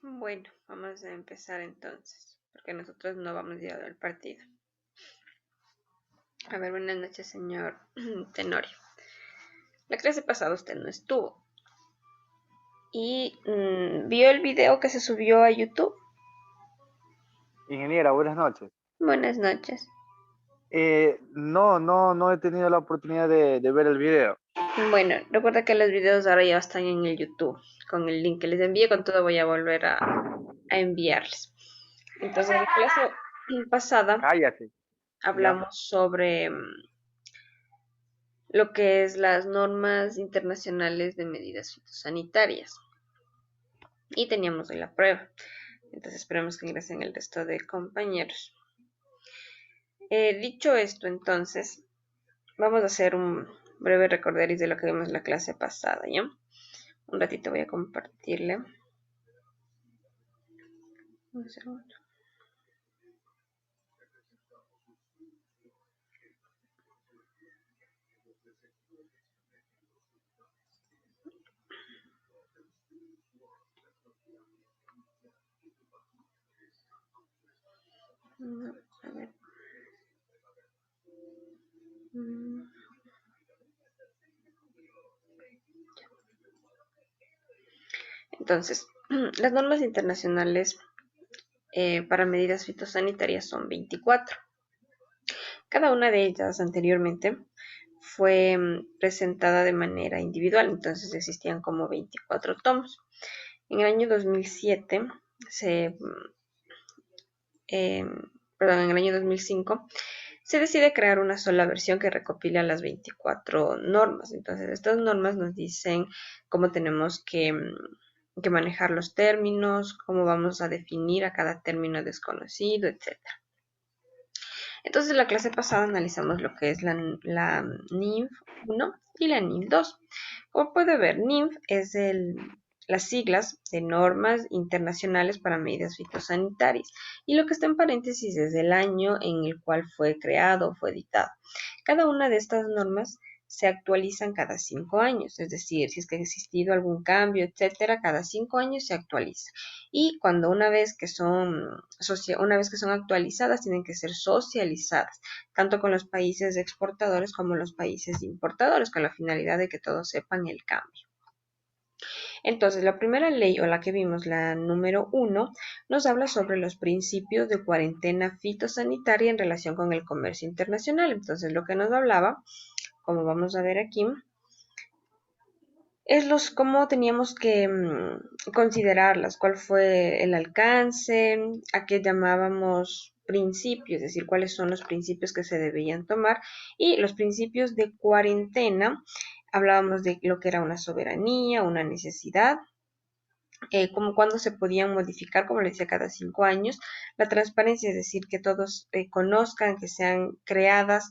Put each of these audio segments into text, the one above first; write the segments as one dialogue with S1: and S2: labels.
S1: Bueno, vamos a empezar entonces, porque nosotros no vamos a ir al partido. A ver, buenas noches, señor Tenorio. La clase pasada usted no estuvo y vio el video que se subió a YouTube.
S2: Ingeniera, buenas noches.
S1: Buenas noches.
S2: No he tenido la oportunidad de ver el video.
S1: Bueno, recuerda que los videos ahora ya están en el YouTube, con el link que les envié, con todo voy a volver a enviarles. Entonces, la clase pasada
S2: Cállate, ¿ya?
S1: hablamos sobre lo que es las normas internacionales de medidas fitosanitarias. Y teníamos hoy la prueba. Entonces esperemos que ingresen el resto de compañeros. Dicho esto, entonces, vamos a hacer un breve recorderis de lo que vimos la clase pasada, ¿ya? Un ratito voy a compartirle. Un segundo. No, a ver. Mm, Entonces, las normas internacionales para medidas fitosanitarias son 24. Cada una de ellas anteriormente fue presentada de manera individual, entonces existían como 24 tomos. En el año 2007 se, eh, perdón, en el año 2005 se decide crear una sola versión que recopila las 24 normas. Entonces, estas normas nos dicen cómo tenemos que manejar los términos, cómo vamos a definir a cada término desconocido, etcétera. Entonces, la clase pasada analizamos lo que es la NINF 1 y la NINF 2. Como puede ver, NINF es las siglas de normas internacionales para medidas fitosanitarias y lo que está en paréntesis es el año en el cual fue creado o fue editado. Cada una de estas normas se actualizan cada 5 años, es decir, si es que ha existido algún cambio, etcétera, cada 5 años se actualiza. Y cuando una vez que son actualizadas, tienen que ser socializadas, tanto con los países exportadores como los países importadores, con la finalidad de que todos sepan el cambio. Entonces, la primera ley o la que vimos, la número 1, nos habla sobre los principios de cuarentena fitosanitaria en relación con el comercio internacional. Entonces, lo que nos hablaba, como vamos a ver aquí, es cómo teníamos que considerarlas, cuál fue el alcance, a qué llamábamos principios, es decir, cuáles son los principios que se debían tomar y los principios de cuarentena. Hablábamos de lo que era una soberanía, una necesidad, como cuándo se podían modificar, como les decía, cada 5 años, la transparencia, es decir, que todos conozcan, que sean creadas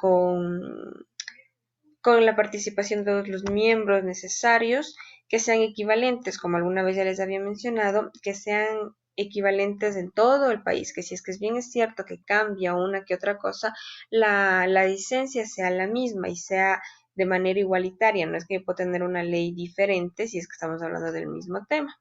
S1: con la participación de todos los miembros necesarios, que sean equivalentes, como alguna vez ya les había mencionado, que sean equivalentes en todo el país, que si es que es bien es cierto que cambia una que otra cosa, la licencia sea la misma y sea de manera igualitaria, no es que yo pueda tener una ley diferente si es que estamos hablando del mismo tema.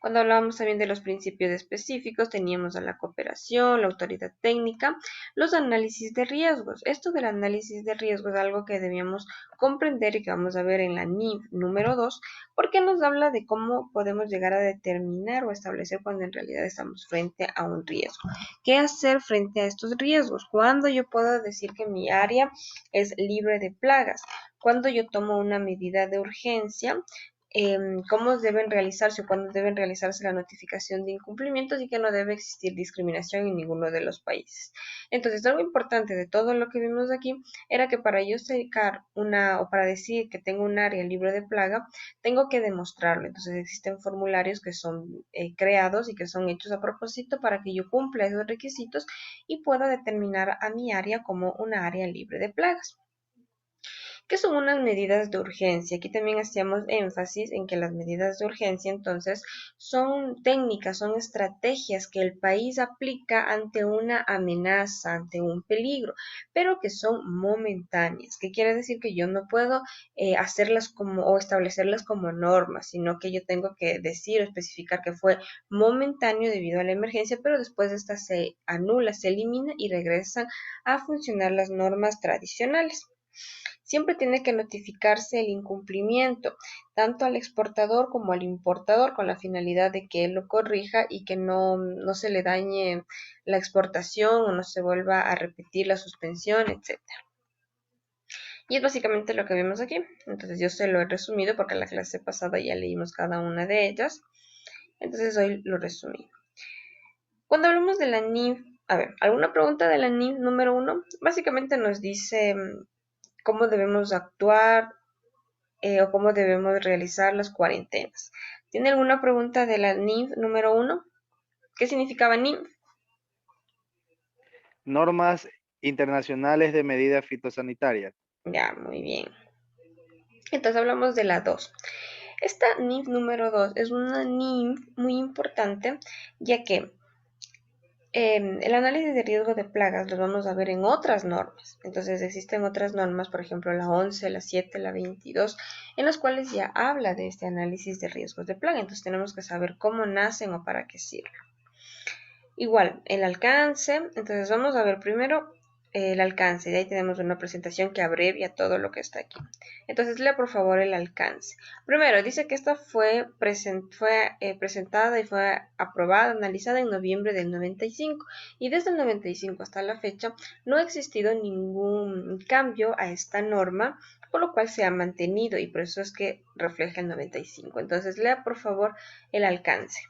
S1: Cuando hablábamos también de los principios específicos, teníamos a la cooperación, la autoridad técnica, los análisis de riesgos. Esto del análisis de riesgos es algo que debíamos comprender y que vamos a ver en la NIF número 2, porque nos habla de cómo podemos llegar a determinar o establecer cuando en realidad estamos frente a un riesgo. ¿Qué hacer frente a estos riesgos? ¿Cuándo yo puedo decir que mi área es libre de plagas? ¿Cuándo yo tomo una medida de urgencia? Cómo deben realizarse o cuándo deben realizarse la notificación de incumplimientos y que no debe existir discriminación en ninguno de los países. Entonces, algo importante de todo lo que vimos aquí era que para yo sacar o para decir que tengo un área libre de plaga, tengo que demostrarlo. Entonces, existen formularios que son creados y que son hechos a propósito para que yo cumpla esos requisitos y pueda determinar a mi área como una área libre de plagas. ¿Qué son unas medidas de urgencia? Aquí también hacíamos énfasis en que las medidas de urgencia entonces son técnicas, son estrategias que el país aplica ante una amenaza, ante un peligro, pero que son momentáneas. ¿Qué quiere decir? Que yo no puedo hacerlas como o establecerlas como normas, sino que yo tengo que decir o especificar que fue momentáneo debido a la emergencia, pero después esta se anula, se elimina y regresan a funcionar las normas tradicionales. Siempre tiene que notificarse el incumplimiento, tanto al exportador como al importador, con la finalidad de que él lo corrija y que no se le dañe la exportación o no se vuelva a repetir la suspensión, etcétera. Y es básicamente lo que vemos aquí. Entonces yo se lo he resumido porque en la clase pasada ya leímos cada una de ellas. Entonces hoy lo resumí. Cuando hablamos de la NIF, a ver, ¿alguna pregunta de la NIF número 1? Básicamente nos dice cómo debemos actuar o cómo debemos realizar las cuarentenas. ¿Tiene alguna pregunta de la NIF número 1? ¿Qué significaba NIF?
S2: Normas internacionales de medidas fitosanitarias.
S1: Ya, muy bien. Entonces hablamos de la 2. Esta NIF número 2 es una NIF muy importante, ya que el análisis de riesgo de plagas lo vamos a ver en otras normas. Entonces existen otras normas, por ejemplo la 11, la 7, la 22, en las cuales ya habla de este análisis de riesgos de plaga. Entonces tenemos que saber cómo nacen o para qué sirven. Igual, el alcance. Entonces vamos a ver primero el alcance. De ahí tenemos una presentación que abrevia todo lo que está aquí. Entonces lea por favor el alcance. Primero, dice que esta fue presentada y fue aprobada, analizada en noviembre del 95. Y desde el 95 hasta la fecha no ha existido ningún cambio a esta norma, por lo cual se ha mantenido y por eso es que refleja el 95. Entonces lea por favor el alcance.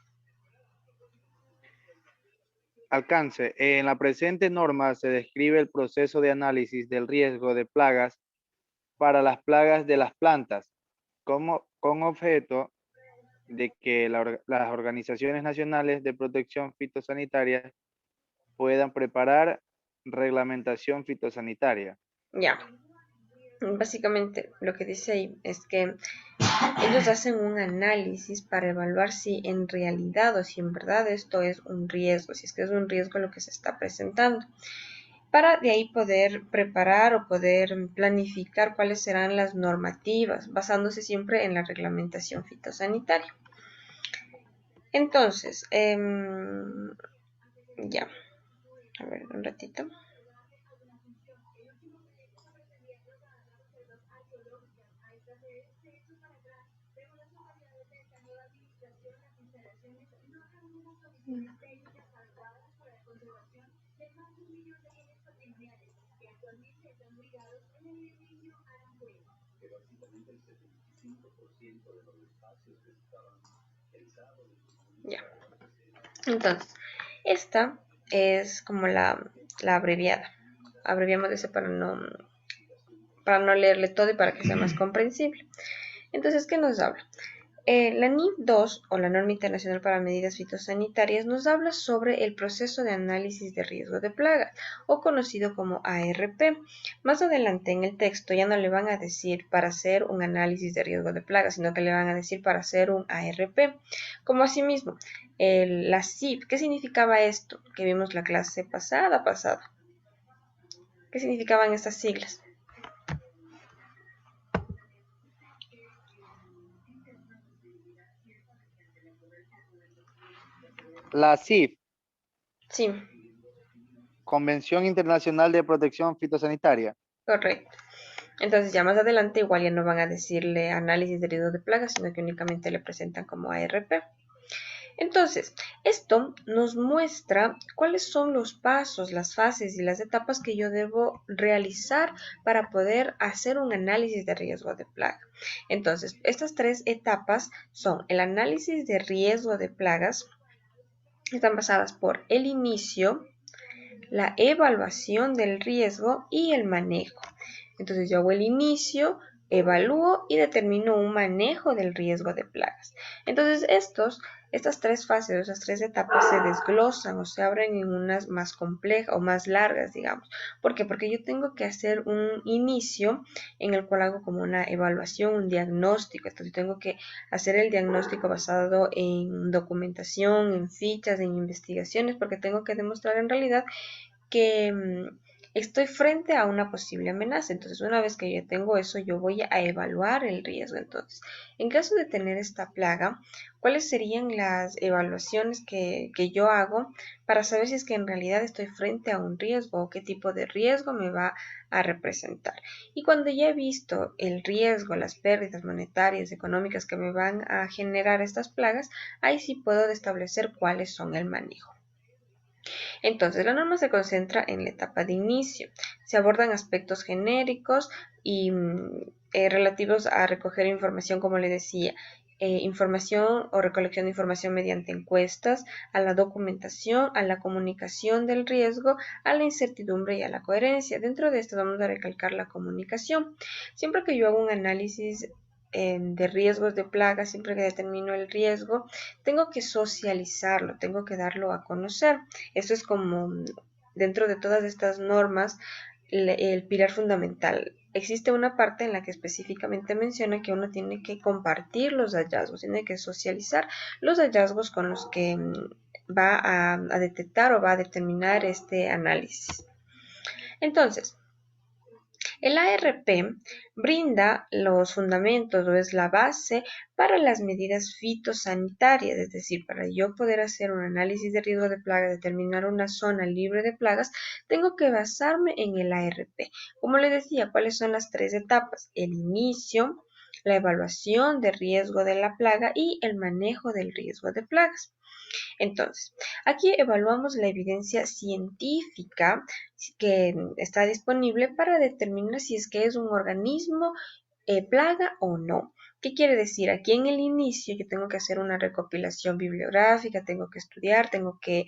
S2: Alcance. En la presente norma se describe el proceso de análisis del riesgo de plagas para las plagas de las plantas, con objeto de que las organizaciones nacionales de protección fitosanitaria puedan preparar reglamentación fitosanitaria.
S1: Ya. Básicamente lo que dice ahí es que ellos hacen un análisis para evaluar si en realidad o si en verdad esto es un riesgo, si es que es un riesgo lo que se está presentando, para de ahí poder preparar o poder planificar cuáles serán las normativas, basándose siempre en la reglamentación fitosanitaria. Entonces, ya, a ver, un ratito. Ya. Entonces, esta es como la abreviada. Abreviamos ese para no leerle todo y para que sea más comprensible. Entonces, ¿qué nos habla? La NIF 2, o la Norma Internacional para Medidas Fitosanitarias, nos habla sobre el proceso de análisis de riesgo de plagas, o conocido como ARP. Más adelante en el texto ya no le van a decir para hacer un análisis de riesgo de plagas, sino que le van a decir para hacer un ARP. Como asimismo, la CIP, ¿qué significaba esto? Que vimos la clase pasada. ¿Qué significaban estas siglas?
S2: La CIF,
S1: Sí,
S2: Convención Internacional de Protección Fitosanitaria.
S1: correcto. Entonces ya más adelante igual ya no van a decirle análisis de riesgo de plagas, sino que únicamente le presentan como ARP. Entonces, esto nos muestra cuáles son los pasos, las fases y las etapas que yo debo realizar para poder hacer un análisis de riesgo de plaga. Entonces, estas tres etapas son el análisis de riesgo de plagas, están basadas por el inicio, la evaluación del riesgo y el manejo. Entonces yo hago el inicio, evalúo y determino un manejo del riesgo de plagas. Entonces estos estas tres fases, esas tres etapas se desglosan o se abren en unas más complejas o más largas, digamos. ¿Por qué? Porque yo tengo que hacer un inicio en el cual hago como una evaluación, un diagnóstico. Entonces tengo que hacer el diagnóstico basado en documentación, en fichas, en investigaciones, porque tengo que demostrar en realidad que estoy frente a una posible amenaza. Entonces, una vez que ya tengo eso, yo voy a evaluar el riesgo. Entonces, en caso de tener esta plaga, ¿cuáles serían las evaluaciones que yo hago para saber si es que en realidad estoy frente a un riesgo o qué tipo de riesgo me va a representar? Y cuando ya he visto el riesgo, las pérdidas monetarias, económicas que me van a generar estas plagas, ahí sí puedo establecer cuáles son el manejo. Entonces, la norma se concentra en la etapa de inicio. Se abordan aspectos genéricos y relativos a recoger información, como le decía, información o recolección de información mediante encuestas, a la documentación, a la comunicación del riesgo, a la incertidumbre y a la coherencia. Dentro de esto vamos a recalcar la comunicación. Siempre que yo hago un análisis de riesgos de plagas, siempre que determino el riesgo, tengo que socializarlo, tengo que darlo a conocer. Eso es como dentro de todas estas normas el pilar fundamental. Existe una parte en la que específicamente menciona que uno tiene que compartir los hallazgos, tiene que socializar los hallazgos con los que va a detectar o va a determinar este análisis. Entonces, el ARP brinda los fundamentos o es la base para las medidas fitosanitarias, es decir, para yo poder hacer un análisis de riesgo de plagas, determinar una zona libre de plagas, tengo que basarme en el ARP. Como les decía, ¿cuáles son las tres etapas? El inicio, la evaluación de riesgo de la plaga y el manejo del riesgo de plagas. Entonces, aquí evaluamos la evidencia científica que está disponible para determinar si es que es un organismo plaga o no. ¿Qué quiere decir? Aquí en el inicio yo tengo que hacer una recopilación bibliográfica, tengo que estudiar, tengo que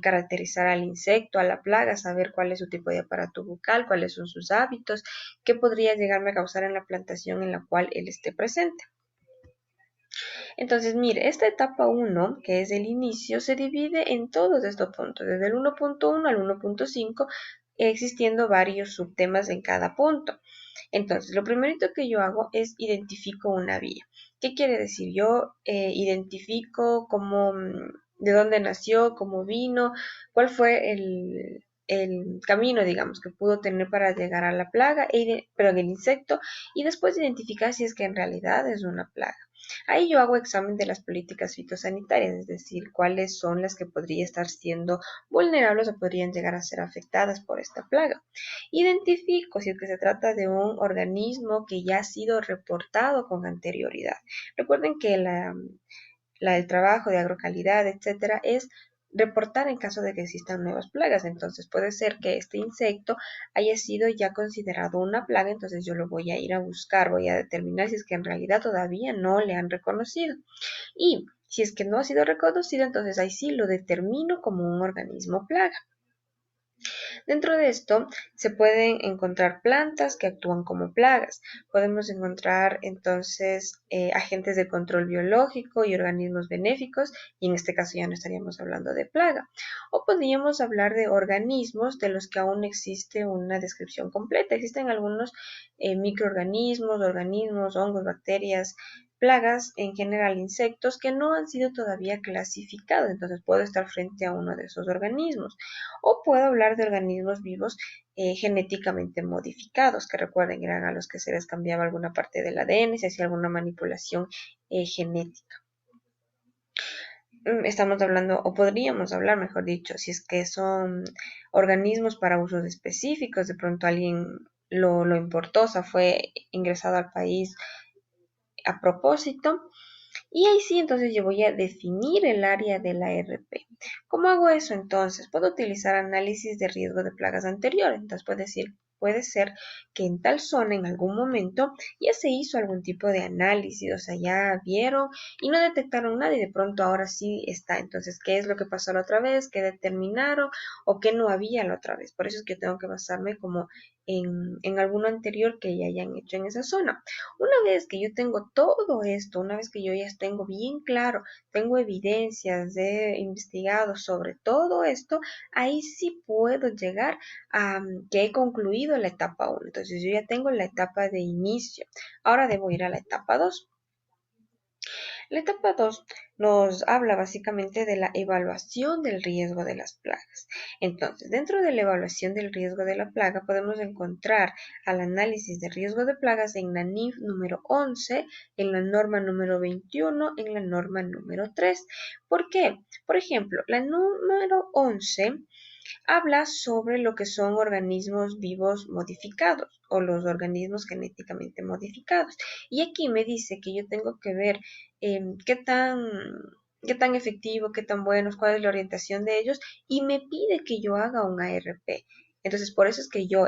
S1: caracterizar al insecto, a la plaga, saber cuál es su tipo de aparato bucal, cuáles son sus hábitos, qué podría llegarme a causar en la plantación en la cual él esté presente. Entonces, mire, esta etapa 1, que es el inicio, se divide en todos estos puntos, desde el 1.1 al 1.5, existiendo varios subtemas en cada punto. Entonces, lo primerito que yo hago es identifico una vía. ¿Qué quiere decir? Yo identifico cómo, de dónde nació, cómo vino, cuál fue el camino, digamos, que pudo tener para llegar a la plaga, perdón, el insecto, y después identificar si es que en realidad es una plaga. Ahí yo hago examen de las políticas fitosanitarias, es decir, cuáles son las que podrían estar siendo vulnerables o podrían llegar a ser afectadas por esta plaga. Identifico si es que se trata de un organismo que ya ha sido reportado con anterioridad. Recuerden que el trabajo de agrocalidad, etcétera, es reportar en caso de que existan nuevas plagas. Entonces puede ser que este insecto haya sido ya considerado una plaga, entonces yo lo voy a ir a buscar, voy a determinar si es que en realidad todavía no le han reconocido. Y si es que no ha sido reconocido, entonces ahí sí lo determino como un organismo plaga. Dentro de esto se pueden encontrar plantas que actúan como plagas. Podemos encontrar entonces agentes de control biológico y organismos benéficos, y en este caso ya no estaríamos hablando de plaga. O podríamos hablar de organismos de los que aún existe una descripción completa. Existen algunos microorganismos, organismos, hongos, bacterias, plagas, en general insectos, que no han sido todavía clasificados. Entonces puedo estar frente a uno de esos organismos. O puedo hablar de organismos vivos genéticamente modificados, que recuerden eran a los que se les cambiaba alguna parte del ADN, se hacía alguna manipulación genética. Estamos hablando, o podríamos hablar, mejor dicho, si es que son organismos para usos específicos, de pronto alguien lo importó, o sea, fue ingresado al país a propósito. Y ahí sí, entonces yo voy a definir el área de la RP. ¿Cómo hago eso entonces? Puedo utilizar análisis de riesgo de plagas anteriores. Entonces puede ser que en tal zona en algún momento ya se hizo algún tipo de análisis, o sea, ya vieron y no detectaron nada y de pronto ahora sí está. Entonces, ¿qué es lo que pasó la otra vez? ¿Qué determinaron o qué no había la otra vez? Por eso es que tengo que basarme como en alguno anterior que ya hayan hecho en esa zona. Una vez que yo tengo todo esto, una vez que yo ya tengo bien claro, tengo evidencias de investigado sobre todo esto, ahí sí puedo llegar a que he concluido la etapa 1. Entonces yo ya tengo la etapa de inicio. Ahora debo ir a la etapa 2. La etapa 2 nos habla básicamente de la evaluación del riesgo de las plagas. Entonces, dentro de la evaluación del riesgo de la plaga podemos encontrar al análisis de riesgo de plagas en la NIF número 11, en la norma número 21, en la norma número 3. ¿Por qué? Por ejemplo, la número 11 habla sobre lo que son organismos vivos modificados o los organismos genéticamente modificados. Y aquí me dice que yo tengo que ver qué tan efectivo, qué tan buenos, cuál es la orientación de ellos y me pide que yo haga un ARP. Entonces, por eso es que yo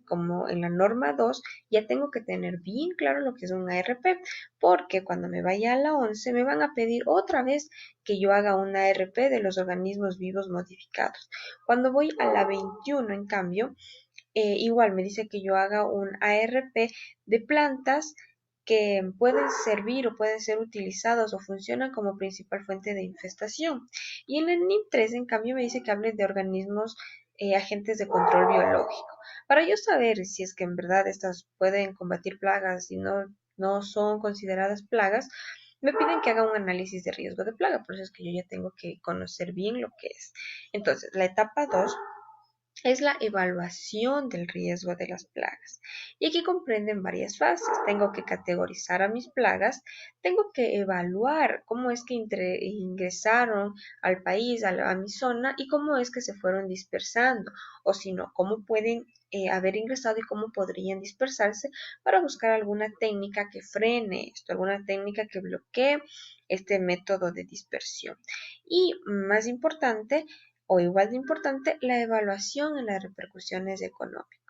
S1: como en la norma 2 ya tengo que tener bien claro lo que es un ARP, porque cuando me vaya a la 11 me van a pedir otra vez que yo haga un ARP de los organismos vivos modificados. Cuando voy a la 21, en cambio, igual me dice que yo haga un ARP de plantas que pueden servir o pueden ser utilizados o funcionan como principal fuente de infestación. Y en el NIM 3, en cambio, me dice que hable de organismos agentes de control biológico. Para yo saber si es que en verdad estas pueden combatir plagas y no son consideradas plagas, me piden que haga un análisis de riesgo de plaga, por eso es que yo ya tengo que conocer bien lo que es. Entonces, la etapa 2 es la evaluación del riesgo de las plagas. Y aquí comprenden varias fases. Tengo que categorizar a mis plagas, tengo que evaluar cómo es que ingresaron al país, a mi zona, y cómo es que se fueron dispersando, o si no, cómo pueden haber ingresado y cómo podrían dispersarse para buscar alguna técnica que frene esto, alguna técnica que bloquee este método de dispersión. Y más importante, o igual de importante, la evaluación en las repercusiones económicas.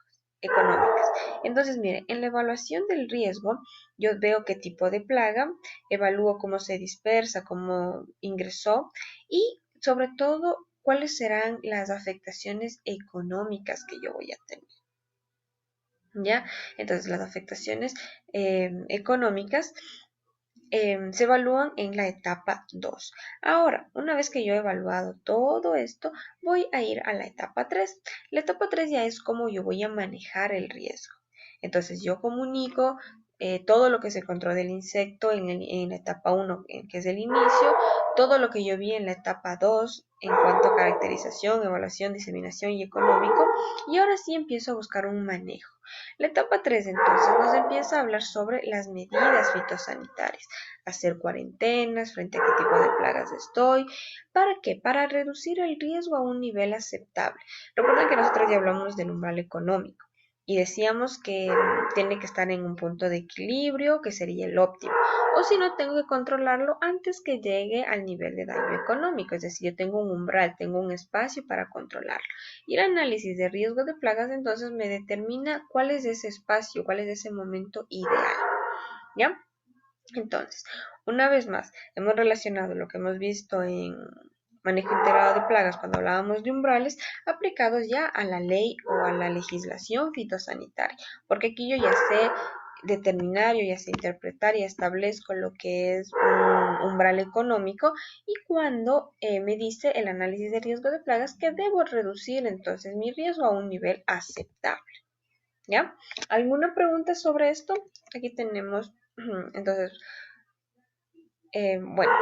S1: Entonces, mire, en la evaluación del riesgo, yo veo qué tipo de plaga, evalúo cómo se dispersa, cómo ingresó y sobre todo cuáles serán las afectaciones económicas que yo voy a tener. ¿Ya? Entonces, las afectaciones económicas se evalúan en la etapa 2. Ahora, una vez que yo he evaluado todo esto, voy a ir a la etapa 3. La etapa 3 ya es cómo yo voy a manejar el riesgo. Entonces, yo comunico todo lo que se encontró del insecto en la etapa 1, que es el inicio, todo lo que yo vi en la etapa 2 en cuanto a caracterización, evaluación, diseminación y económico, y ahora sí empiezo a buscar un manejo. La etapa 3 entonces nos empieza a hablar sobre las medidas fitosanitarias, hacer cuarentenas, frente a qué tipo de plagas estoy, ¿para qué? Para reducir el riesgo a un nivel aceptable. Recuerden que nosotros ya hablamos del umbral económico y decíamos que tiene que estar en un punto de equilibrio, que sería el óptimo. O si no, tengo que controlarlo antes que llegue al nivel de daño económico, es decir, yo tengo un umbral, tengo un espacio para controlarlo. Y el análisis de riesgo de plagas entonces me determina cuál es ese espacio, cuál es ese momento ideal. ¿Ya? Entonces, una vez más, hemos relacionado lo que hemos visto en manejo integrado de plagas cuando hablábamos de umbrales aplicados ya a la ley o a la legislación fitosanitaria, porque aquí yo ya sé determinar, yo ya sé interpretar y establezco lo que es un umbral económico y cuando me dice el análisis de riesgo de plagas que debo reducir entonces mi riesgo a un nivel aceptable. ¿Ya? ¿Alguna pregunta sobre esto? Aquí tenemos, entonces, bueno,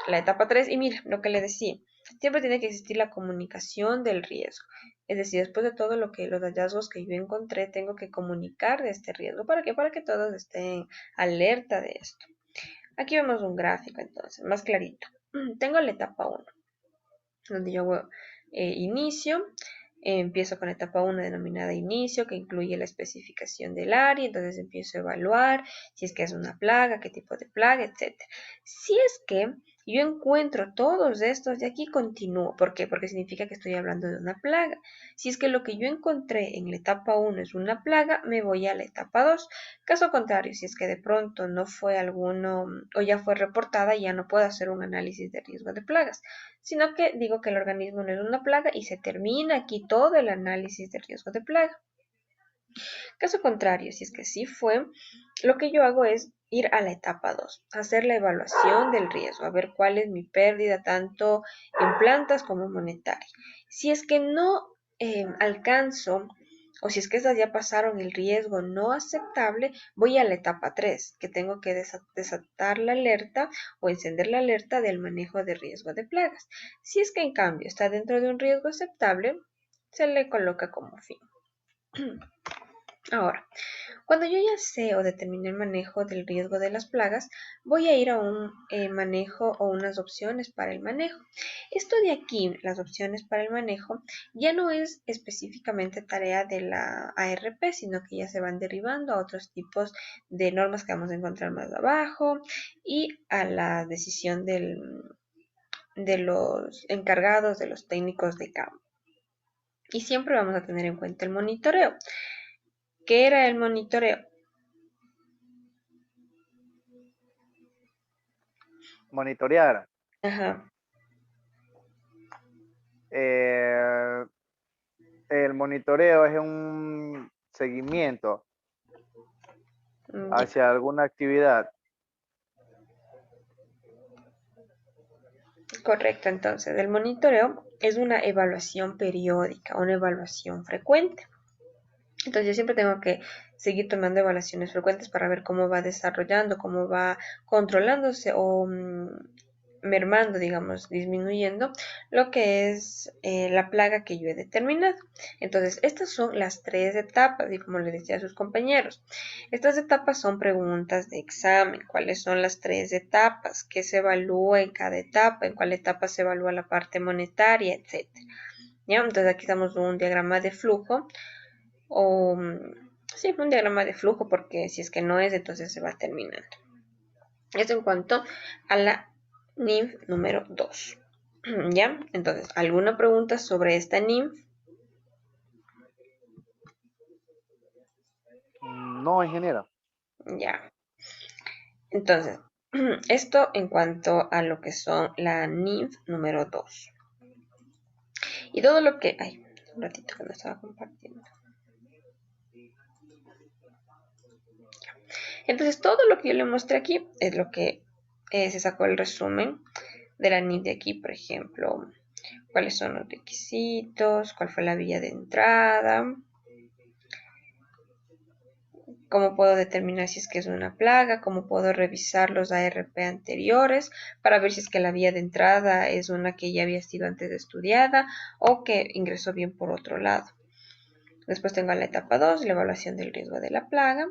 S1: la etapa 3 y mira, lo que le decía, siempre tiene que existir la comunicación del riesgo. Es decir, después de todo los hallazgos que yo encontré, tengo que comunicar de este riesgo. ¿Para qué? Para que todos estén alerta de esto. Aquí vemos un gráfico entonces, más clarito. Tengo la etapa 1, donde yo inicio, empiezo con la etapa 1 denominada inicio, que incluye la especificación del área, entonces empiezo a evaluar si es que es una plaga, qué tipo de plaga, etc. Si es que yo encuentro todos estos de aquí, continúo. ¿Por qué? Porque significa que estoy hablando de una plaga. Si es que lo que yo encontré en la etapa 1 es una plaga, me voy a la etapa 2. Caso contrario, si es que de pronto no fue alguno o ya fue reportada, ya no puedo hacer un análisis de riesgo de plagas, sino que digo que el organismo no es una plaga y se termina aquí todo el análisis de riesgo de plaga. Caso contrario, si es que sí fue, lo que yo hago es ir a la etapa 2, hacer la evaluación del riesgo, a ver cuál es mi pérdida tanto en plantas como monetaria. Si es que no alcanzo o si es que esas ya pasaron el riesgo no aceptable, voy a la etapa 3, que tengo que desatar la alerta o encender la alerta del manejo de riesgo de plagas. Si es que en cambio está dentro de un riesgo aceptable, se le coloca como fin. Ahora, cuando yo ya sé o determiné el manejo del riesgo de las plagas, voy a ir a un manejo o unas opciones para el manejo. Esto de aquí, las opciones para el manejo, ya no es específicamente tarea de la ARP, sino que ya se van derivando a otros tipos de normas que vamos a encontrar más abajo y a la decisión de los encargados, de los técnicos de campo. Y siempre vamos a tener en cuenta el monitoreo. ¿Qué era el monitoreo?
S2: Monitorear.
S1: Ajá.
S2: Eh, el monitoreo es un seguimiento
S1: Ya.
S2: hacia alguna actividad.
S1: Correcto, entonces el monitoreo es una evaluación periódica, una evaluación frecuente. Entonces yo siempre tengo que seguir tomando evaluaciones frecuentes para ver cómo va desarrollando, cómo va controlándose o mermando, digamos, disminuyendo lo que es la plaga que yo he determinado. Entonces, estas son las 3 etapas y como le decía a sus compañeros, estas etapas son preguntas de examen. ¿Cuáles son las 3 etapas? ¿Qué se evalúa en cada etapa? ¿En cuál etapa se evalúa la parte monetaria, etcétera? ¿Ya? Entonces aquí estamos un diagrama de flujo o sí, un diagrama de flujo porque si es que no es, entonces se va terminando. Esto en cuanto a la NIF número 2. ¿Ya? Entonces, ¿alguna pregunta sobre esta NIF?
S2: No, ingeniero.
S1: Ya. Entonces, esto en cuanto a lo que son la NIF número 2. Y todo lo que... Ay, un ratito que no estaba compartiendo. Entonces, todo lo que yo le mostré aquí es lo que se sacó el resumen de la NIF de aquí, por ejemplo, cuáles son los requisitos, cuál fue la vía de entrada, cómo puedo determinar si es que es una plaga, cómo puedo revisar los ARP anteriores para ver si es que la vía de entrada es una que ya había sido antes estudiada o que ingresó bien por otro lado. Después tengo la etapa 2, la evaluación del riesgo de la plaga.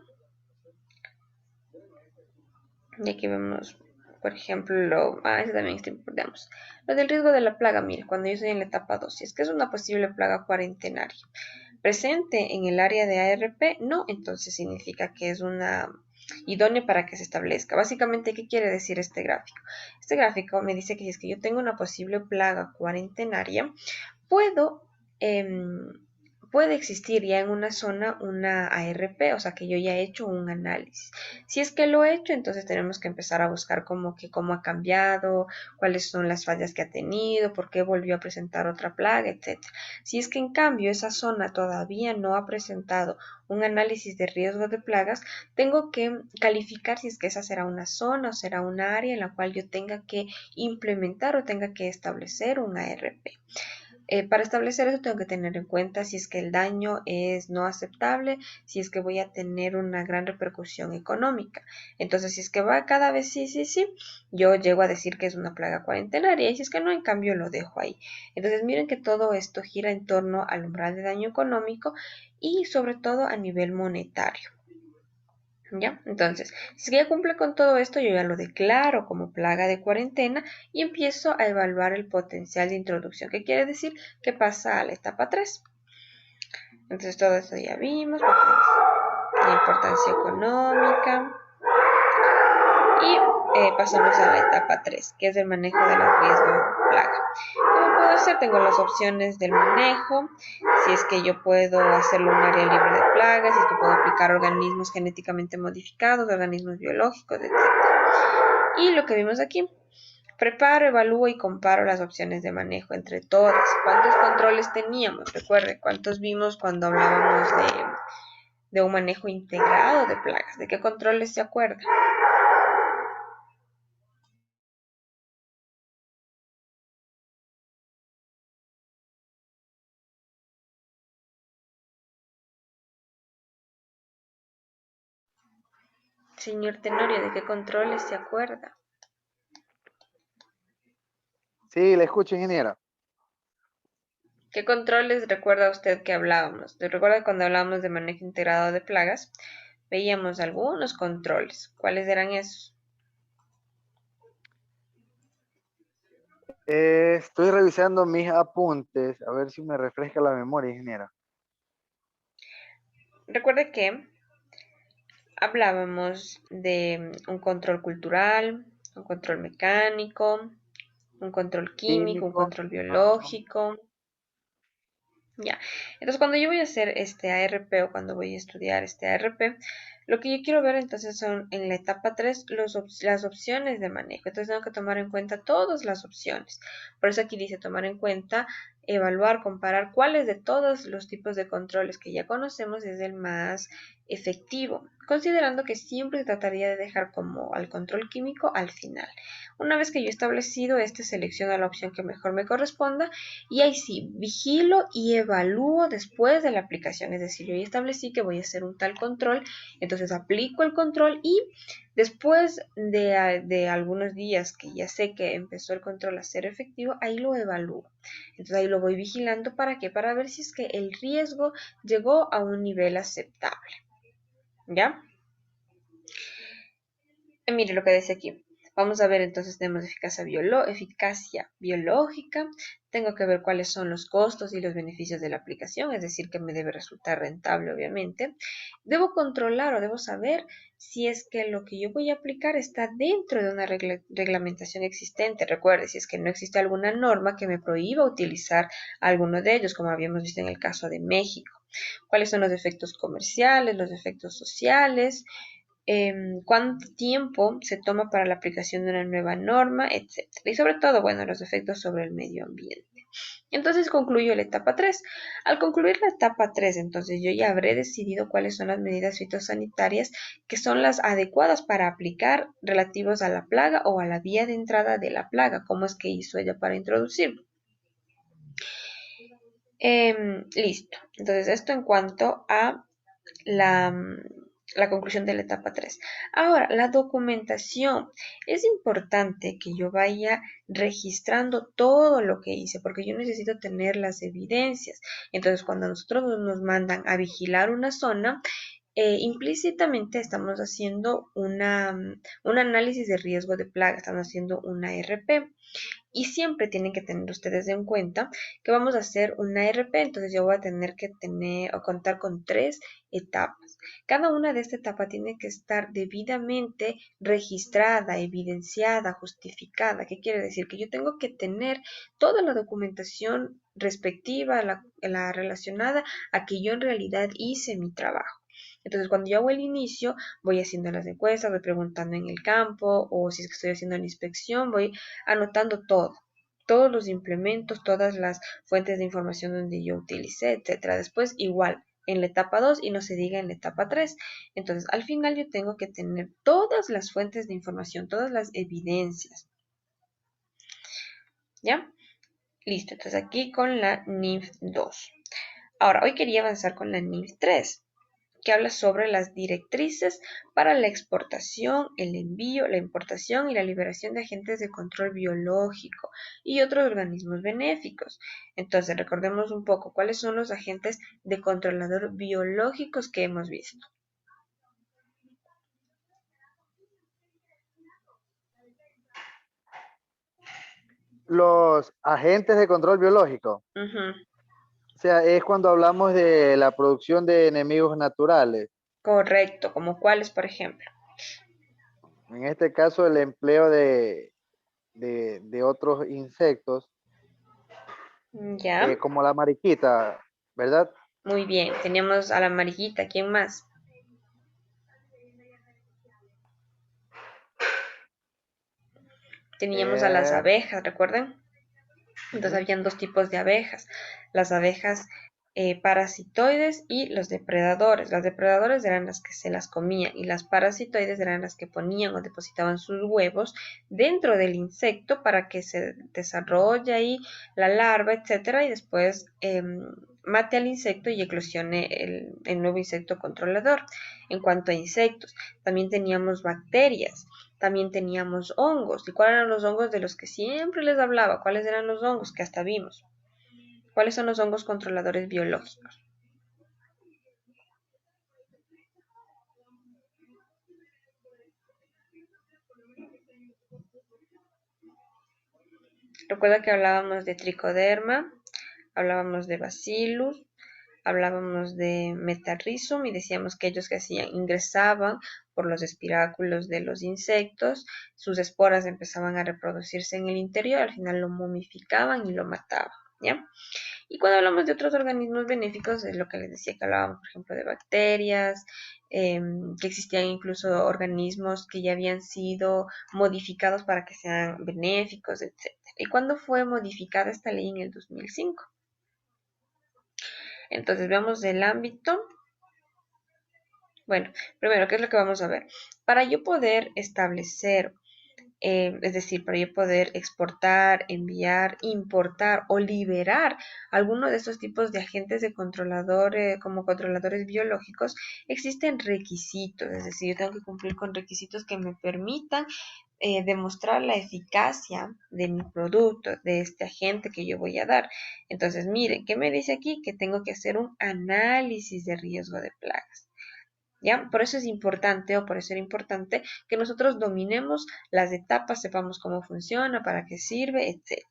S1: Y aquí vemos, por ejemplo, eso también está importante. Lo del riesgo de la plaga, mire, cuando yo estoy en la etapa 2, si es que es una posible plaga cuarentenaria presente en el área de ARP, no, entonces significa que es una idónea para que se establezca. Básicamente, ¿qué quiere decir este gráfico? Este gráfico me dice que si es que yo tengo una posible plaga cuarentenaria, puedo puede existir ya en una zona una ARP, o sea que yo ya he hecho un análisis. Si es que lo he hecho, entonces tenemos que empezar a buscar cómo ha cambiado, cuáles son las fallas que ha tenido, por qué volvió a presentar otra plaga, etcétera. Si es que en cambio esa zona todavía no ha presentado un análisis de riesgo de plagas, tengo que calificar si es que esa será una zona o será un área en la cual yo tenga que implementar o tenga que establecer un ARP. Para establecer eso tengo que tener en cuenta si es que el daño es no aceptable, si es que voy a tener una gran repercusión económica. Entonces, si es que va cada vez sí, sí, sí, yo llego a decir que es una plaga cuarentenaria y si es que no, en cambio lo dejo ahí. Entonces, miren que todo esto gira en torno al umbral de daño económico y sobre todo a nivel monetario. ¿Ya? Entonces, si ya cumple con todo esto, yo ya lo declaro como plaga de cuarentena y empiezo a evaluar el potencial de introducción, que quiere decir que pasa a la etapa 3. Entonces, todo esto ya vimos, la importancia económica y pasamos a la etapa 3, que es el manejo de los riesgos de plaga. ¿Cómo puedo hacer? Tengo las opciones del manejo, si es que yo puedo hacerlo en un área libre de plagas, si es que puedo aplicar organismos genéticamente modificados, organismos biológicos, etc. Y lo que vimos aquí, preparo, evalúo y comparo las opciones de manejo entre todas. ¿Cuántos controles teníamos? Recuerde, ¿cuántos vimos cuando hablábamos de un manejo integrado de plagas. ¿De qué controles se acuerda? Señor Tenorio, ¿de qué controles se acuerda?
S2: Sí, le escucho, ingeniera.
S1: ¿Qué controles recuerda usted que hablábamos? ¿Recuerda cuando hablábamos de manejo integrado de plagas? Veíamos algunos controles. ¿Cuáles eran esos?
S2: Estoy revisando mis apuntes, a ver si me refresca la memoria, ingeniera.
S1: Recuerde que hablábamos de un control cultural, un control mecánico, un control químico, un
S2: Químico.
S1: control
S2: Ajá.
S1: biológico. Ya, entonces cuando yo voy a hacer este ARP o cuando voy a estudiar este ARP, lo que yo quiero ver entonces son en la etapa 3 las opciones de manejo. Entonces tengo que tomar en cuenta todas las opciones. Por eso aquí dice tomar en cuenta, evaluar, comparar cuáles de todos los tipos de controles que ya conocemos es el más efectivo, considerando que siempre trataría de dejar como al control químico al final. Una vez que yo he establecido este, selecciono la opción que mejor me corresponda y ahí sí, vigilo y evalúo después de la aplicación. Es decir, yo ya establecí que voy a hacer un tal control, entonces aplico el control y después de algunos días que ya sé que empezó el control a ser efectivo, ahí lo evalúo. Entonces ahí lo voy vigilando para qué, para ver si es que el riesgo llegó a un nivel aceptable. ¿Ya? Mire lo que dice aquí. Vamos a ver entonces, tenemos eficacia biológica, tengo que ver cuáles son los costos y los beneficios de la aplicación, es decir, que me debe resultar rentable, obviamente. Debo controlar o debo saber si es que lo que yo voy a aplicar está dentro de una reglamentación existente. Recuerde, si es que no existe alguna norma que me prohíba utilizar alguno de ellos, como habíamos visto en el caso de México. ¿Cuáles son los efectos comerciales, los efectos sociales? Cuánto tiempo se toma para la aplicación de una nueva norma, etcétera. Y sobre todo, bueno, los efectos sobre el medio ambiente. Entonces concluyo la etapa 3. Al concluir la etapa 3, entonces yo ya habré decidido cuáles son las medidas fitosanitarias que son las adecuadas para aplicar relativos a la plaga o a la vía de entrada de la plaga, cómo es que hizo ella para introducirlo. Listo. Entonces esto en cuanto a la, la conclusión de la etapa 3. Ahora, la documentación. Es importante que yo vaya registrando todo lo que hice, porque yo necesito tener las evidencias. Entonces, cuando nosotros nos mandan a vigilar una zona, implícitamente estamos haciendo un análisis de riesgo de plaga, estamos haciendo una RP. Y siempre tienen que tener ustedes en cuenta que vamos a hacer una RP, entonces yo voy a tener que tener o contar con 3 etapas. Cada una de estas etapas tiene que estar debidamente registrada, evidenciada, justificada. ¿Qué quiere decir? Que yo tengo que tener toda la documentación respectiva, la relacionada a que yo en realidad hice mi trabajo. Entonces, cuando yo hago el inicio, voy haciendo las encuestas, voy preguntando en el campo, o si es que estoy haciendo la inspección, voy anotando todo, todos los implementos, todas las fuentes de información donde yo utilicé, etcétera. Después, igual, en la etapa 2 y no se diga en la etapa 3. Entonces, al final yo tengo que tener todas las fuentes de información, todas las evidencias. ¿Ya? Listo. Entonces, aquí con la NIF 2. Ahora, hoy quería avanzar con la NIF 3, que habla sobre las directrices para la exportación, el envío, la importación y la liberación de agentes de control biológico y otros organismos benéficos. Entonces, recordemos un poco cuáles son los agentes de controlador biológicos que hemos visto.
S2: Los agentes de control biológico.
S1: Ujú,
S2: O sea, es cuando hablamos de la producción de enemigos naturales.
S1: correcto, como cuáles, por ejemplo.
S2: En este caso, el empleo de otros insectos,
S1: Ya,
S2: como la mariquita, ¿verdad?
S1: muy bien. Teníamos a la amarillita, ¿quién más? Teníamos a las
S2: Eh,
S1: abejas, ¿recuerdan? Entonces
S2: Ujú.
S1: habían 2 tipos de abejas. Las abejas parasitoides y los depredadores. Los depredadores eran las que se las comían y las parasitoides eran las que ponían o depositaban sus huevos dentro del insecto para que se desarrolle ahí la larva, etcétera, y después mate al insecto y eclosione el nuevo insecto controlador. En cuanto a insectos, también teníamos bacterias. También teníamos hongos. ¿Y cuáles eran los hongos de los que siempre les hablaba? ¿Cuáles eran los hongos que hasta vimos? ¿Cuáles son los hongos controladores biológicos? Recuerda que hablábamos de tricoderma, hablábamos de bacillus, hablábamos de metarrhizum y decíamos que ellos que hacían ingresaban por los espiráculos de los insectos, sus esporas empezaban a reproducirse en el interior, al final lo momificaban y lo mataban, ¿ya? Y cuando hablamos de otros organismos benéficos, es lo que les decía que hablábamos, por ejemplo, de bacterias, que existían incluso organismos que ya habían sido modificados para que sean benéficos, etc. ¿Y cuándo fue modificada esta ley? En el 2005. Entonces, veamos el ámbito. Bueno, primero, ¿qué es lo que vamos a ver? Para yo poder establecer es decir, para yo poder exportar, enviar, importar o liberar alguno de estos tipos de agentes de controladores, como controladores biológicos, existen requisitos, es decir, yo tengo que cumplir con requisitos que me permitan demostrar la eficacia de mi producto, de este agente que yo voy a dar. Entonces, miren, ¿qué me dice aquí? Que tengo que hacer un análisis de riesgo de plagas. ¿Ya? Por eso es importante, o por eso era importante, que nosotros dominemos las etapas, sepamos cómo funciona, para qué sirve, etc.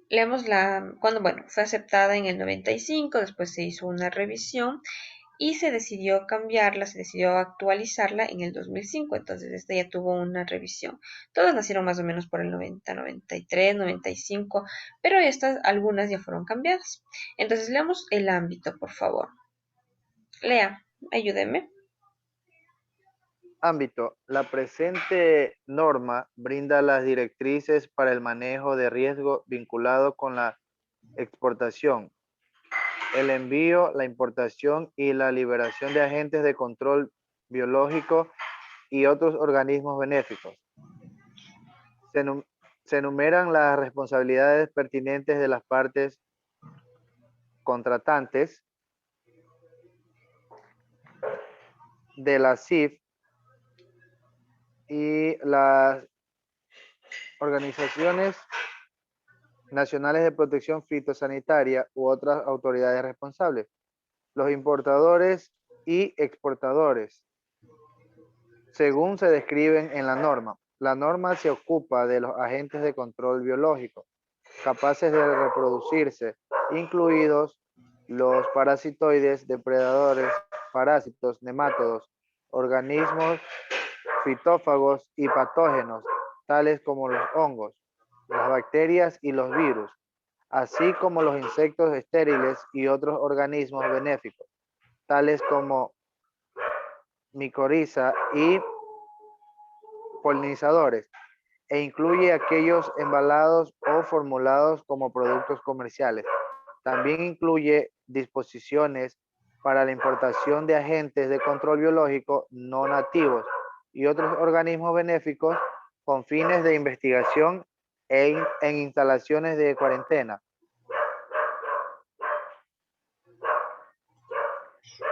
S1: Leemos cuando, bueno, fue aceptada en el 95, después se hizo una revisión y se decidió cambiarla, se decidió actualizarla en el 2005, entonces esta ya tuvo una revisión. Todas nacieron más o menos por el 90, 93, 95, pero estas algunas ya fueron cambiadas. Entonces leamos el ámbito, por favor. Lea, ayúdeme.
S2: Ámbito. La presente norma brinda las directrices para el manejo de riesgo vinculado con la exportación, el envío, la importación y la liberación de agentes de control biológico y otros organismos benéficos. Se enumeran las responsabilidades pertinentes de las partes contratantes de la CIF y las organizaciones nacionales de protección fitosanitaria u otras autoridades responsables, los importadores y exportadores, según se describen en la norma. La norma se ocupa de los agentes de control biológico, capaces de reproducirse, incluidos los parasitoides, depredadores, parásitos, nemátodos, organismos fitófagos y patógenos, tales como los hongos, las bacterias y los virus, así como los insectos estériles y otros organismos benéficos, tales como micoriza y polinizadores, e incluye aquellos embalados o formulados como productos comerciales. También incluye disposiciones para la importación de agentes de control biológico no nativos y otros organismos benéficos con fines de investigación en instalaciones de cuarentena.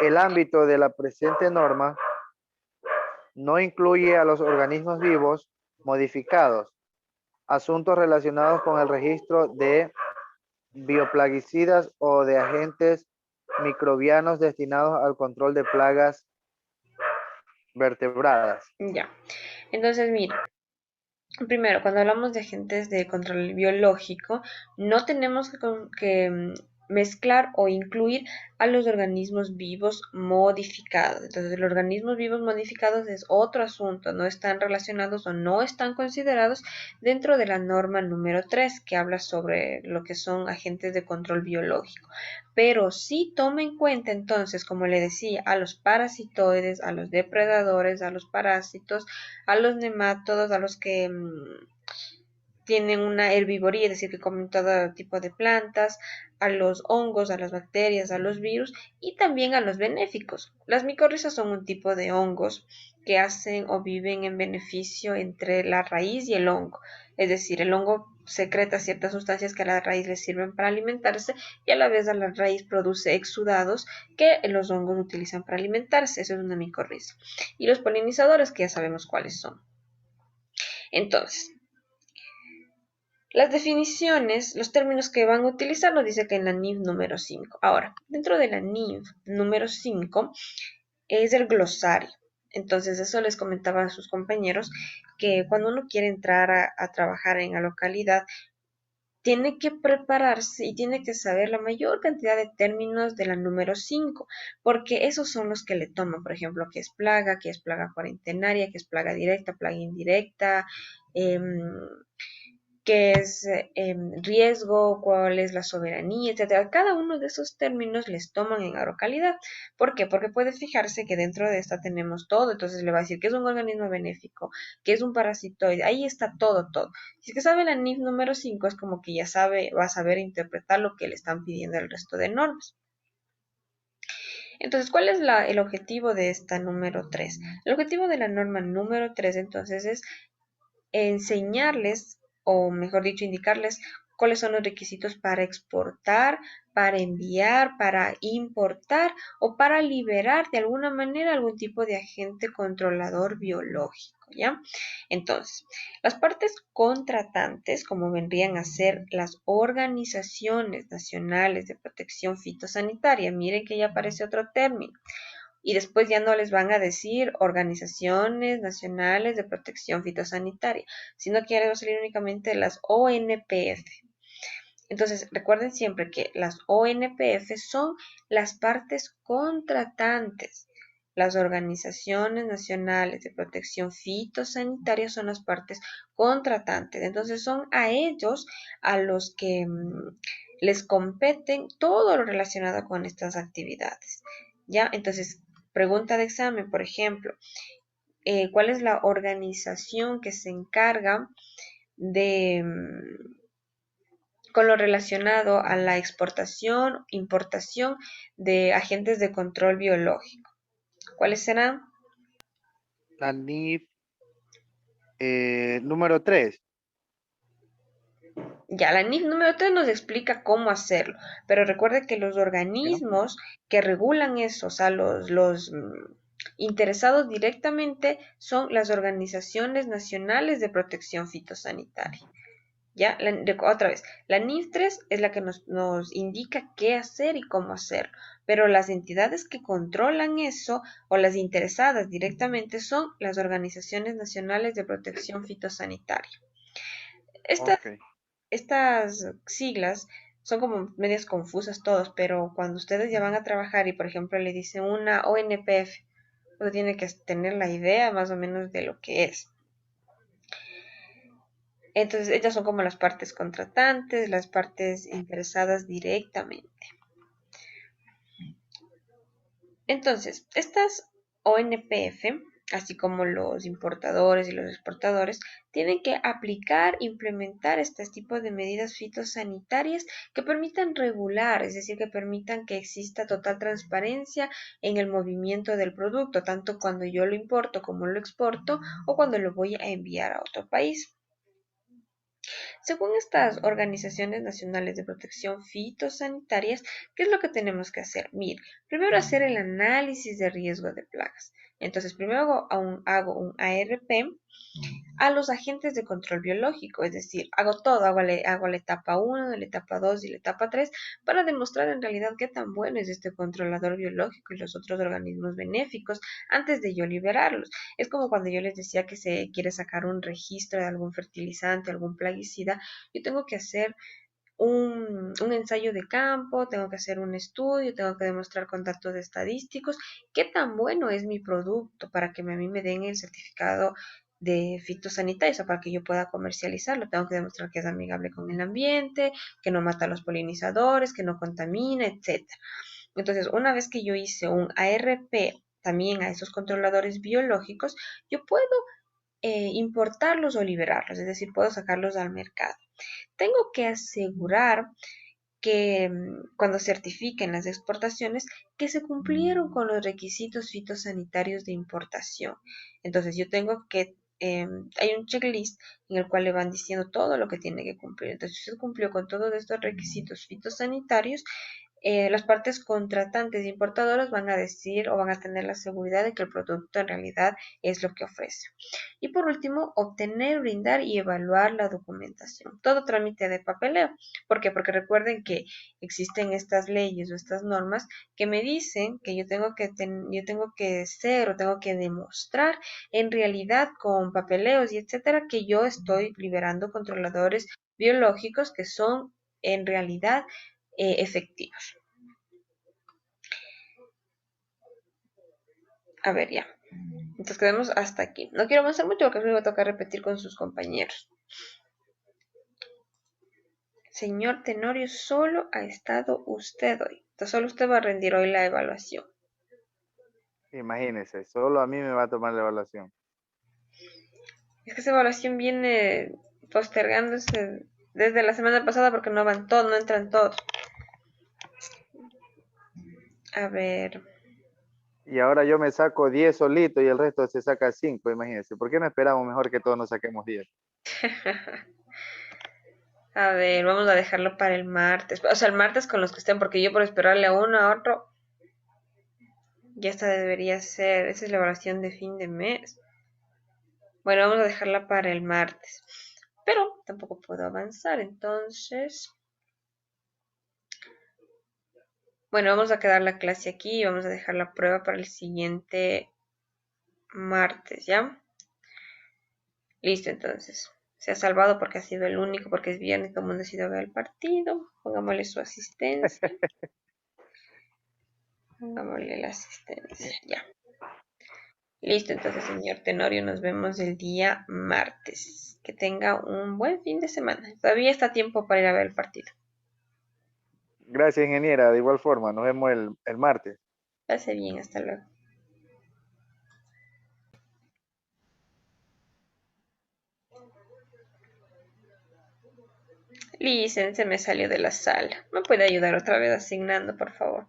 S2: El ámbito de la presente norma no incluye a los organismos vivos modificados, asuntos relacionados con el registro de bioplaguicidas o de agentes microbianos destinados al control de plagas vertebradas.
S1: Ya. Entonces, mira, primero, cuando hablamos de agentes de control biológico, no tenemos que mezclar o incluir a los organismos vivos modificados. Entonces, los organismos vivos modificados es otro asunto, no están relacionados o no están considerados dentro de la norma número 3, que habla sobre lo que son agentes de control biológico. Pero sí toma en cuenta entonces, como le decía, a los parasitoides, a los depredadores, a los parásitos, a los nemátodos, a los que tienen una herbivoría, es decir, que comen todo tipo de plantas, a los hongos, a las bacterias, a los virus y también a los benéficos. Las micorrizas son un tipo de hongos que hacen o viven en beneficio entre la raíz y el hongo. Es decir, el hongo secreta ciertas sustancias que a la raíz le sirven para alimentarse y a la vez a la raíz produce exudados que los hongos utilizan para alimentarse. Eso es una micorriza. Y los polinizadores, que ya sabemos cuáles son. Entonces, las definiciones, los términos que van a utilizar nos dice que en la NIF número 5. Ahora, dentro de la NIF número 5 es el glosario. Entonces, eso les comentaba a sus compañeros que cuando uno quiere entrar a trabajar en la localidad, tiene que prepararse y tiene que saber la mayor cantidad de términos de la número 5, porque esos son los que le toman, por ejemplo, qué es plaga cuarentenaria, qué es plaga directa, plaga indirecta, eh, qué es riesgo, cuál es la soberanía, etcétera. Cada uno de esos términos les toman en agrocalidad. ¿Por qué? Porque puede fijarse que dentro de esta tenemos todo, entonces le va a decir que es un organismo benéfico, que es un parasitoide, ahí está todo, todo. Si es que sabe la NIF número 5 es como que ya sabe, va a saber interpretar lo que le están pidiendo el resto de normas. Entonces, ¿cuál es el objetivo de esta número 3? El objetivo de la norma número 3 entonces es enseñarles, o mejor dicho, indicarles cuáles son los requisitos para exportar, para enviar, para importar o para liberar de alguna manera algún tipo de agente controlador biológico, ¿ya? Entonces, las partes contratantes, como vendrían a ser las organizaciones nacionales de protección fitosanitaria, miren que ya aparece otro término, y después ya no les van a decir organizaciones nacionales de protección fitosanitaria, sino que ya les va a salir únicamente las ONPF. Entonces, recuerden siempre que las ONPF son las partes contratantes. Las organizaciones nacionales de protección fitosanitaria son las partes contratantes. Entonces, son a ellos a los que les competen todo lo relacionado con estas actividades. ¿Ya? Entonces, pregunta de examen, por ejemplo, ¿cuál es la organización que se encarga de con lo relacionado a la exportación, importación de agentes de control biológico? ¿Cuáles serán?
S2: La NIF número 3.
S1: Ya, la NIF número 3 nos explica cómo hacerlo, pero recuerde que los organismos que regulan eso, o sea, los interesados directamente son las organizaciones nacionales de protección fitosanitaria. Ya, otra vez, la NIF 3 es la que nos indica qué hacer y cómo hacerlo, pero las entidades que controlan eso o las interesadas directamente son las organizaciones nacionales de protección fitosanitaria. Estas,
S2: Ok.
S1: estas siglas son como medias confusas todos, pero cuando ustedes ya van a trabajar y por ejemplo le dicen una ONPF, uno tiene que tener la idea más o menos de lo que es. Entonces, ellas son como las partes contratantes, las partes interesadas directamente. Entonces, estas ONPF, así como los importadores y los exportadores, tienen que aplicar, implementar este tipo de medidas fitosanitarias que permitan regular, es decir, que permitan que exista total transparencia en el movimiento del producto, tanto cuando yo lo importo como lo exporto o cuando lo voy a enviar a otro país. Según estas organizaciones nacionales de protección fitosanitarias, ¿qué es lo que tenemos que hacer? Mire, primero hacer el análisis de riesgo de plagas. Entonces, primero hago un ARP a los agentes de control biológico, es decir, hago todo, hago la etapa 1, la etapa 2 y la etapa 3 para demostrar en realidad qué tan bueno es este controlador biológico y los otros organismos benéficos antes de yo liberarlos. Es como cuando yo les decía que se quiere sacar un registro de algún fertilizante, algún plaguicida, yo tengo que hacer un ensayo de campo, tengo que hacer un estudio, tengo que demostrar con datos estadísticos qué tan bueno es mi producto para que a mí me den el certificado de fitosanitario, o sea, para que yo pueda comercializarlo. Tengo que demostrar que es amigable con el ambiente, que no mata a los polinizadores, que no contamina, etcétera. Entonces, una vez que yo hice un ARP también a esos controladores biológicos, yo puedo importarlos o liberarlos, es decir, puedo sacarlos al mercado. Tengo que asegurar que cuando certifiquen las exportaciones, que se cumplieron con los requisitos fitosanitarios de importación. Entonces yo tengo que, hay un checklist en el cual le van diciendo todo lo que tiene que cumplir. Entonces, si usted cumplió con todos estos requisitos fitosanitarios, las partes contratantes y importadoras van a decir o van a tener la seguridad de que el producto en realidad es lo que ofrece. Y por último, obtener, brindar y evaluar la documentación. Todo trámite de papeleo. ¿Por qué? Porque recuerden que existen estas leyes o estas normas que me dicen que yo tengo que ser o tengo que demostrar en realidad con papeleos y etcétera que yo estoy liberando controladores biológicos que son en realidad efectivos. A ver, ya. Entonces quedemos hasta aquí. No quiero avanzar mucho porque me va a tocar repetir con sus compañeros. Señor Tenorio, solo ha estado usted hoy. Entonces solo usted va a rendir hoy la evaluación.
S2: Imagínese, solo a mí me va a tomar la evaluación.
S1: Es que esa evaluación viene postergándose desde la semana pasada porque no van todos, no entran todos. A ver.
S2: Y ahora yo me saco 10 solito y el resto se saca 5, imagínense. ¿Por qué no esperamos mejor que todos nos saquemos 10?
S1: A ver, vamos a dejarlo para el martes. O sea, el martes con los que estén, porque yo por esperarle a uno, a otro, ya esta debería ser. Esa es la evaluación de fin de mes. Bueno, vamos a dejarla para el martes. Pero tampoco puedo avanzar, entonces. Bueno, vamos a quedar la clase aquí y vamos a dejar la prueba para el siguiente martes, ¿ya? Listo, entonces. Se ha salvado porque ha sido el único, porque es viernes, todo el mundo ha decidido ver el partido. Pongámosle su asistencia. Pongámosle la asistencia, ya. Listo, entonces, señor Tenorio, nos vemos el día martes. Que tenga un buen fin de semana. Todavía está a tiempo para ir a ver el partido.
S2: Gracias, ingeniera. De igual forma, nos vemos el martes.
S1: Pase bien, hasta luego. Licen, se me salió de la sala. ¿Me puede ayudar otra vez asignando, por favor?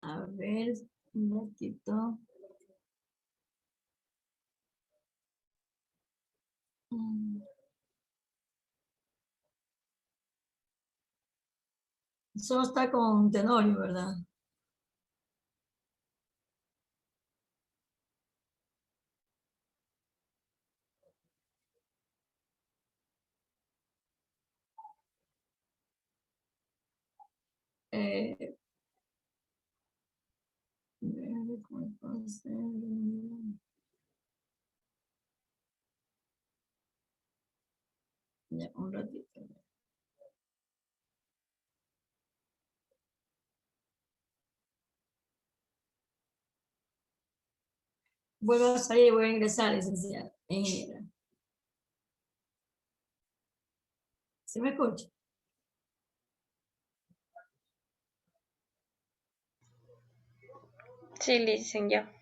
S3: A ver, un ratito. Solo está con Tenorio, ¿verdad? Eh, ¿cómo puede ser? Ya, un ratito. Vuelvo a salir y voy a ingresar, licenciada, ingeniera. ¿Se me escucha?
S1: Sí, Licen, ya.